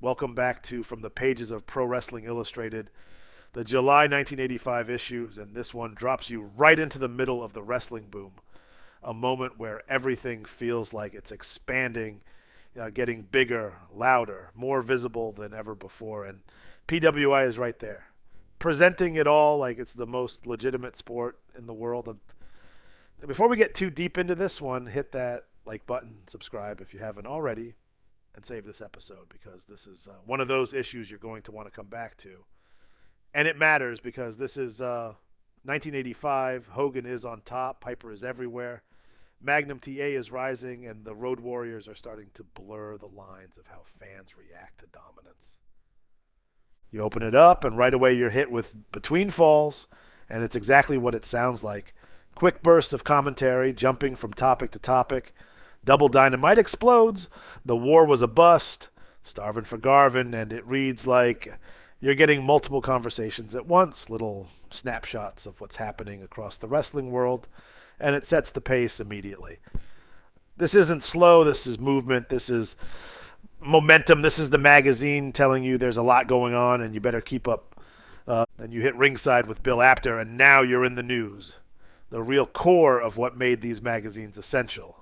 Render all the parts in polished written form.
Welcome back to From the Pages of Pro Wrestling Illustrated, the July 1985 issues, and this one drops you right into the middle of the wrestling boom, a moment where everything feels like it's expanding, getting bigger, louder, more visible than ever before, and PWI is right there, presenting it all like it's the most legitimate sport in the world. And before we get too deep into this one, hit that like button, subscribe if you haven't already, and save this episode because this is one of those issues you're going to want to come back to. And it matters because this is 1985. Hogan is on top. Piper is everywhere. Magnum T.A. is rising, and the Road Warriors are starting to blur the lines of how fans react to dominance. You open it up, and right away you're hit with Between Falls, and it's exactly what it sounds like. Quick bursts of commentary, jumping from topic to topic. Double Dynamite explodes. The war was a bust. Starvin' for Garvin, and it reads like you're getting multiple conversations at once, little snapshots of what's happening across the wrestling world, and it sets the pace immediately. This isn't slow. This is movement. This is momentum. This is the magazine telling you there's a lot going on, and you better keep up. And you hit ringside with Bill Apter, and now you're in the news, the real core of what made these magazines essential.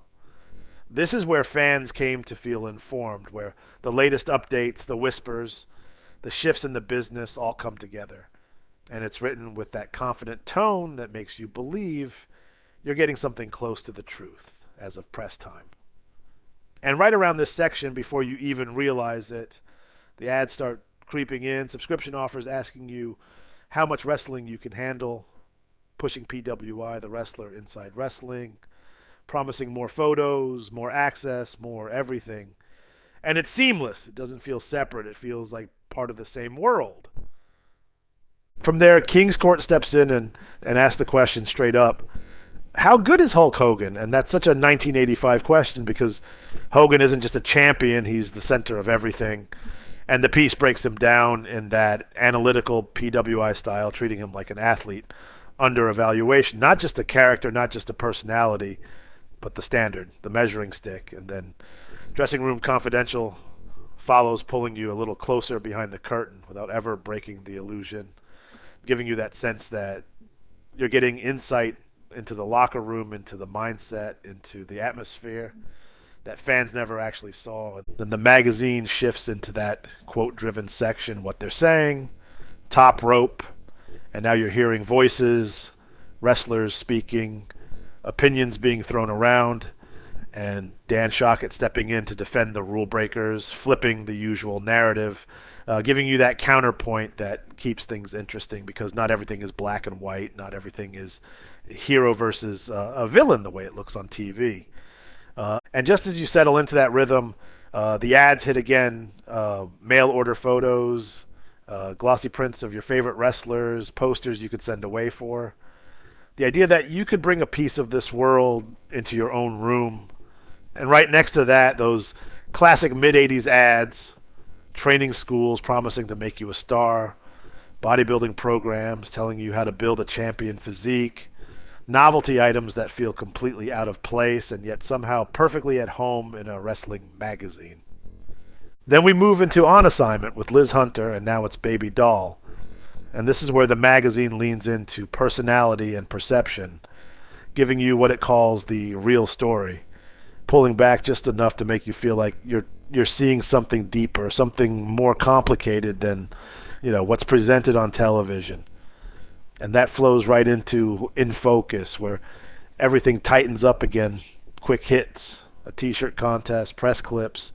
This is where fans came to feel informed, where the latest updates, the whispers, the shifts in the business all come together. And it's written with that confident tone that makes you believe you're getting something close to the truth as of press time. And right around this section, before you even realize it, the ads start creeping in, subscription offers asking you how much wrestling you can handle, pushing PWI, the wrestler inside wrestling, promising more photos, more access, more everything. And it's seamless. It doesn't feel separate. It feels like part of the same world. From there, King's Court steps in and asks the question straight up, how good is Hulk Hogan? And that's such a 1985 question because Hogan isn't just a champion. He's the center of everything. And the piece breaks him down in that analytical PWI style, treating him like an athlete under evaluation. Not just a character, not just a personality, but the standard, the measuring stick. And then Dressing Room Confidential follows, pulling you a little closer behind the curtain without ever breaking the illusion, giving you that sense that you're getting insight into the locker room, into the mindset, into the atmosphere that fans never actually saw. And then the magazine shifts into that quote-driven section, what they're saying, top rope, and now you're hearing voices, wrestlers speaking, opinions being thrown around, and Dan Shockett stepping in to defend the rule breakers, flipping the usual narrative, giving you that counterpoint that keeps things interesting because not everything is black and white, not everything is hero versus a villain the way it looks on TV. And just as you settle into that rhythm, the ads hit again, mail order photos, glossy prints of your favorite wrestlers, posters you could send away for. The idea that you could bring a piece of this world into your own room. And right next to that, those classic mid-'80s ads, training schools promising to make you a star, bodybuilding programs telling you how to build a champion physique, novelty items that feel completely out of place and yet somehow perfectly at home in a wrestling magazine. Then we move into On Assignment with Liz Hunter, and now it's Baby Doll. And this is where the magazine leans into personality and perception, giving you what it calls the real story, pulling back just enough to make you feel like you're seeing something deeper, something more complicated than, what's presented on television. And that flows right into In Focus, where everything tightens up again. Quick hits, a t-shirt contest, press clips,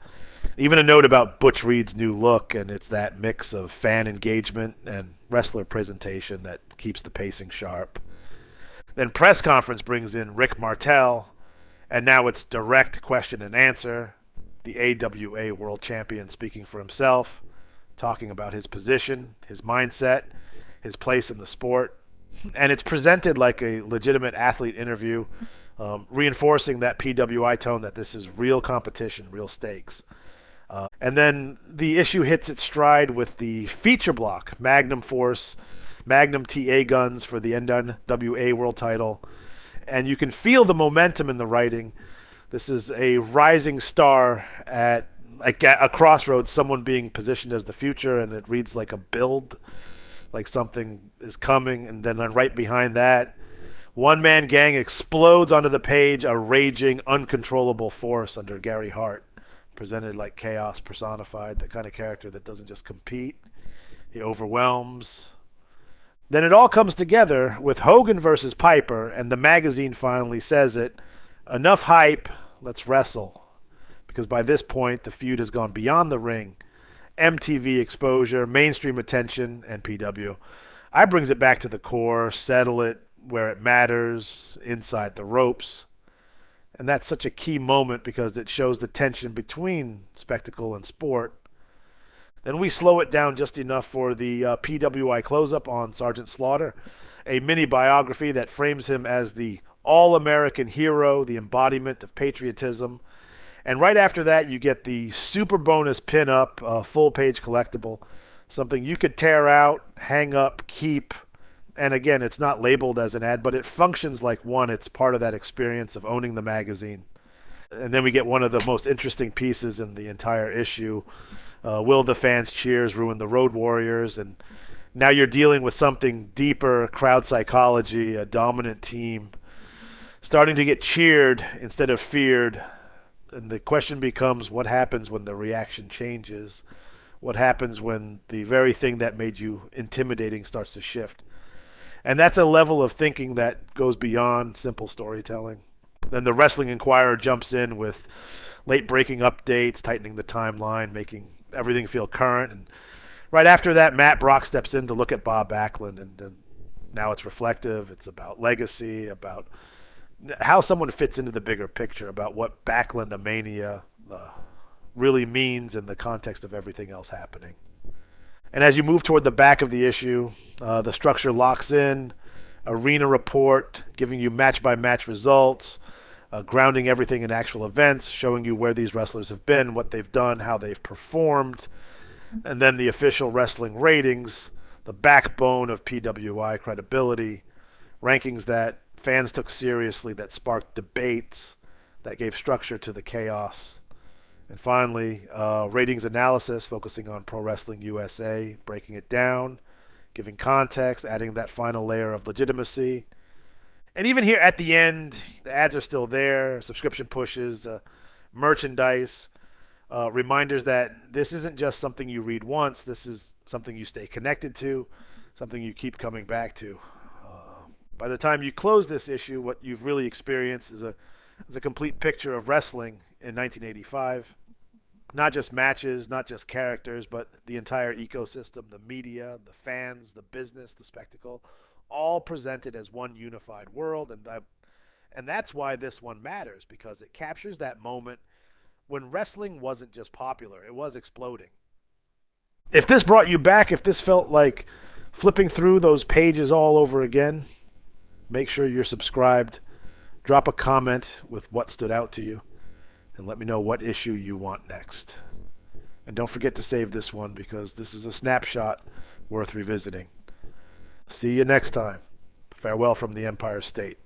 even a note about Butch Reed's new look, and it's that mix of fan engagement and wrestler presentation that keeps the pacing sharp. Then Press Conference brings in Rick Martel, and now it's direct question and answer. The AWA World Champion speaking for himself, talking about his position, his mindset, his place in the sport. And it's presented like a legitimate athlete interview, reinforcing that PWI tone that this is real competition, real stakes. And then the issue hits its stride with the feature block, Magnum Force, Magnum T.A guns for the NWA World title. And you can feel the momentum in the writing. This is a rising star at like at a crossroads, someone being positioned as the future, and it reads like a build, like something is coming, and then right behind that, one man gang explodes onto the page, a raging, uncontrollable force under Gary Hart, presented like chaos personified, the kind of character that doesn't just compete, he overwhelms. Then it all comes together with Hogan versus Piper, and the magazine finally says it. Enough hype, let's wrestle. Because by this point, the feud has gone beyond the ring. MTV exposure, mainstream attention, and PW. I brings it back to the core, settle it where it matters, inside the ropes. And that's such a key moment because it shows the tension between spectacle and sport. Then we slow it down just enough for the PWI close-up on Sergeant Slaughter, a mini biography that frames him as the all-American hero, the embodiment of patriotism. And right after that, you get the super bonus pin-up, full-page collectible, something you could tear out, hang up, keep. And again, it's not labeled as an ad, but it functions like one. It's part of that experience of owning the magazine. And then we get one of the most interesting pieces in the entire issue. Will the fans' cheers ruin the Road Warriors? And now you're dealing with something deeper, crowd psychology, a dominant team starting to get cheered instead of feared. And the question becomes, what happens when the reaction changes? What happens when the very thing that made you intimidating starts to shift? And that's a level of thinking that goes beyond simple storytelling. Then the Wrestling Inquirer jumps in with late breaking updates, tightening the timeline, making everything feel current. And right after that, Matt Brock steps in to look at Bob Backlund. And now it's reflective. It's about legacy, about how someone fits into the bigger picture, about what Backlund-a-mania really means in the context of everything else happening. And as you move toward the back of the issue, the structure locks in, arena report, giving you match-by-match results, grounding everything in actual events, showing you where these wrestlers have been, what they've done, how they've performed, and then the official wrestling ratings, the backbone of PWI credibility, rankings that fans took seriously, that sparked debates, that gave structure to the chaos. And finally, ratings analysis, focusing on Pro Wrestling USA, breaking it down, giving context, adding that final layer of legitimacy. And even here at the end, the ads are still there, subscription pushes, merchandise, reminders that this isn't just something you read once, this is something you stay connected to, something you keep coming back to. By the time you close this issue, what you've really experienced is a complete picture of wrestling in 1985. Not just matches, not just characters, but the entire ecosystem, the media, the fans, the business, the spectacle, all presented as one unified world. And that's why this one matters, because it captures that moment when wrestling wasn't just popular, it was exploding. If this brought you back, if this felt like flipping through those pages all over again, make sure you're subscribed. Drop a comment with what stood out to you, and let me know what issue you want next. And don't forget to save this one, because this is a snapshot worth revisiting. See you next time. Farewell from the Empire State.